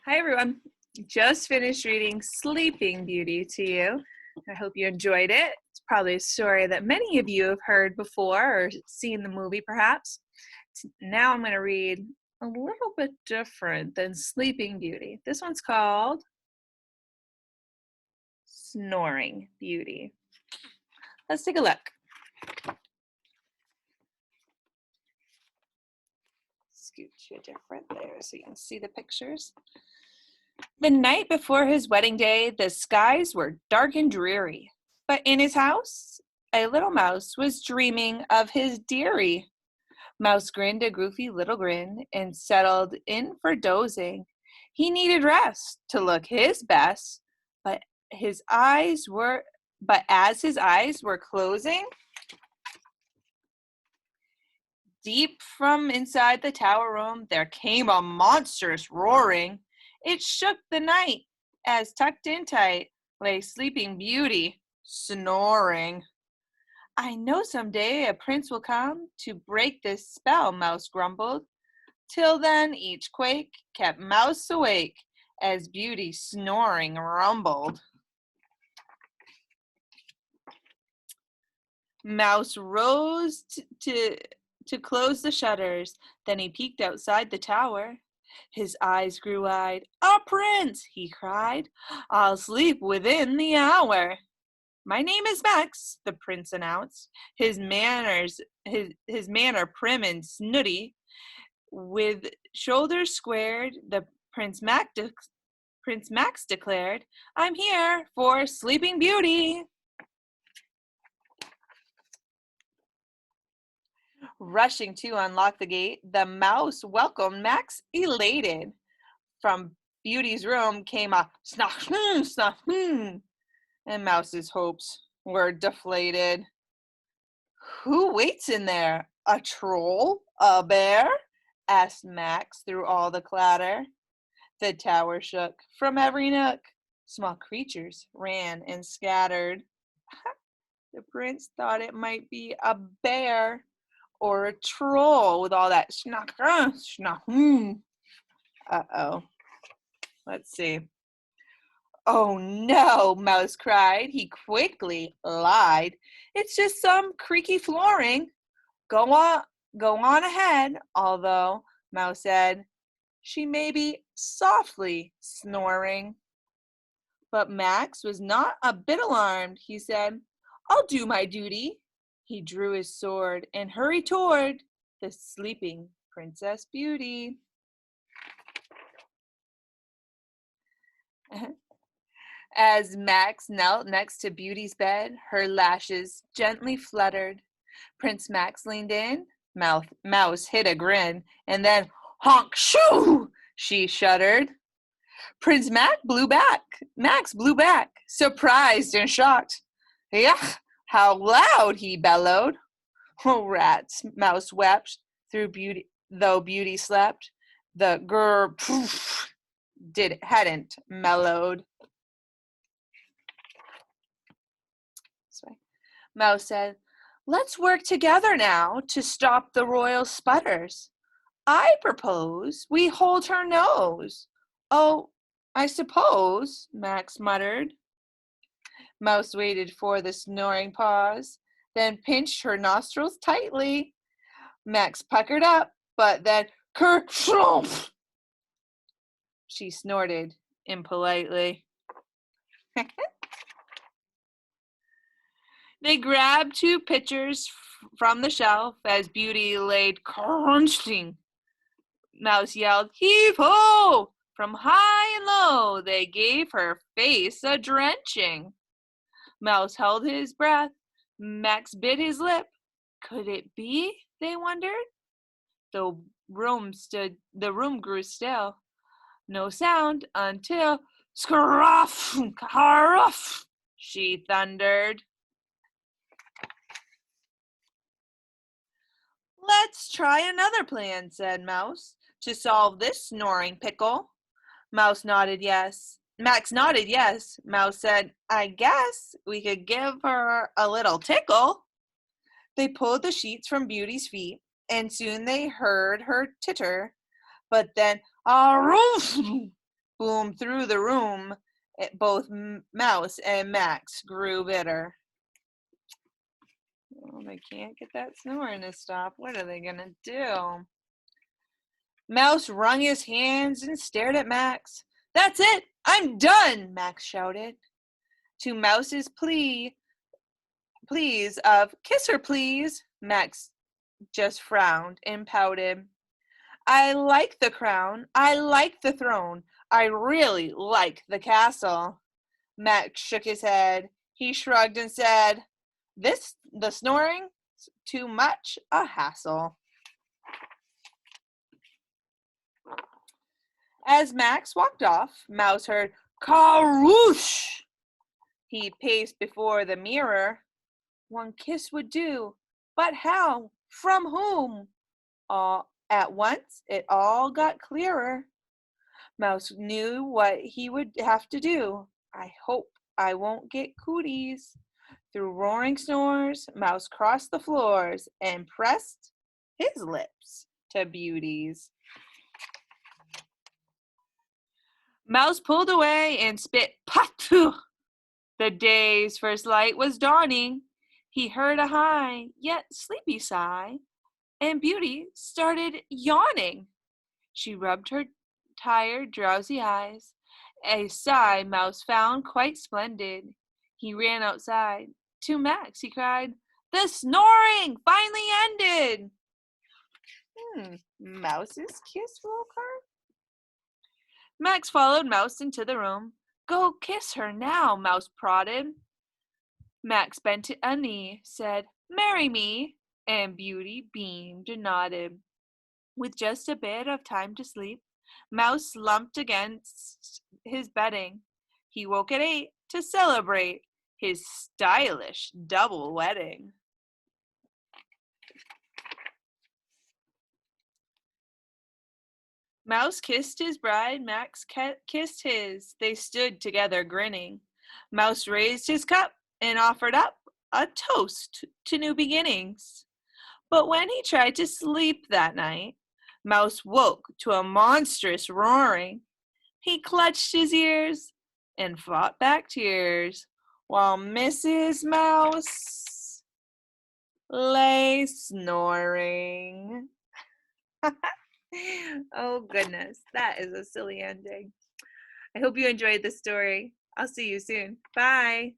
Hi, everyone. Just finished reading Sleeping Beauty to you. I hope you enjoyed it. It's probably a story that many of you have heard before or seen the movie, perhaps. Now I'm going to read a little bit different than Sleeping Beauty. This one's called Snoring Beauty. Let's take a look. Scooch you different there so you can see the pictures. The night before his wedding day, the skies were dark and dreary. But in his house, a little mouse was dreaming of his dearie. Mouse grinned a goofy little grin and settled in for dozing. He needed rest to look his best, but as his eyes were closing, deep from inside the tower room, there came a monstrous roaring. It shook the night as tucked in tight lay Sleeping Beauty, snoring. I know someday a prince will come to break this spell, Mouse grumbled. Till then, each quake kept Mouse awake as Beauty snoring rumbled. Mouse rose to close the shutters. Then he peeked outside the tower. His eyes grew wide. "A prince!" he cried. "I'll sleep within the hour." "My name is Max," the prince announced, his manner prim and snooty. With shoulders squared, the Prince Max declared, "I'm here for Sleeping Beauty." Rushing to unlock the gate, the mouse welcomed Max elated. From Beauty's room came a snuff, snuff, and Mouse's hopes were deflated. "Who waits in there? A troll? A bear?" asked Max through all the clatter. The tower shook from every nook. Small creatures ran and scattered. The prince thought it might be a bear or a troll with all that schnock, schnock. Uh-oh. Let's see. "Oh no," Mouse cried. He quickly lied. "It's just some creaky flooring. Go on ahead," although Mouse said she may be softly snoring. But Max was not a bit alarmed. He said, "I'll do my duty." He drew his sword and hurried toward the sleeping Princess Beauty. As Max knelt next to Beauty's bed, her lashes gently fluttered. Prince Max leaned in. Mouse hid a grin, and then, honk, shoo, she shuddered. Max blew back, surprised and shocked. "Yuck, how loud," he bellowed. "Oh, rats," Mouse wept, though Beauty slept. The grr poof hadn't mellowed. Mouse said, "Let's work together now to stop the royal sputters. I propose we hold her nose." "Oh, I suppose," Max muttered. Mouse waited for the snoring pause, then pinched her nostrils tightly. Max puckered up, but then kershlumph! She snorted impolitely. They grabbed two pitchers from the shelf as Beauty laid crunching. Mouse yelled, "Heave-ho!" From high and low, they gave her face a drenching. Mouse held his breath. Max bit his lip. Could it be, they wondered? The room grew still. No sound until scruff, caruff, she thundered. "Let's try another plan," said Mouse, "to solve this snoring pickle." Max nodded yes. Mouse said, "I guess we could give her a little tickle." They pulled the sheets from Beauty's feet, and soon they heard her titter. But then, "Ah, roof!" boomed through the room. Both Mouse and Max grew bitter. Oh, they can't get that snoring to stop. What are they gonna do? Mouse wrung his hands and stared at Max. "That's it! I'm done!" Max shouted. To Mouse's pleas of "Kiss her, please," Max just frowned and pouted. "I like the crown. I like the throne. I really like the castle." Max shook his head. He shrugged and said, the snoring, too much a hassle." As Max walked off, Mouse heard "Carwoosh!" He paced before the mirror. One kiss would do, but how? From whom? All at once it all got clearer. Mouse knew what he would have to do. "I hope I won't get cooties." Through roaring snores, Mouse crossed the floors and pressed his lips to Beauty's. Mouse pulled away and spit "Patu!" The day's first light was dawning. He heard a high, yet sleepy sigh, and Beauty started yawning. She rubbed her tired, drowsy eyes. A sigh Mouse found quite splendid. He ran outside. To Max he cried, "The snoring finally ended!" Mouse's kiss woke her? Max followed Mouse into the room. "Go kiss her now," Mouse prodded. Max bent a knee, said, "Marry me," and Beauty beamed and nodded. With just a bit of time to sleep, Mouse slumped against his bedding. He woke at 8 to celebrate his stylish double wedding. Mouse kissed his bride, Max kissed his. They stood together grinning. Mouse raised his cup and offered up a toast to new beginnings. But when he tried to sleep that night, Mouse woke to a monstrous roaring. He clutched his ears and fought back tears while Mrs. Mouse lay snoring. Oh goodness, that is a silly ending. I hope you enjoyed the story. I'll see you soon. Bye.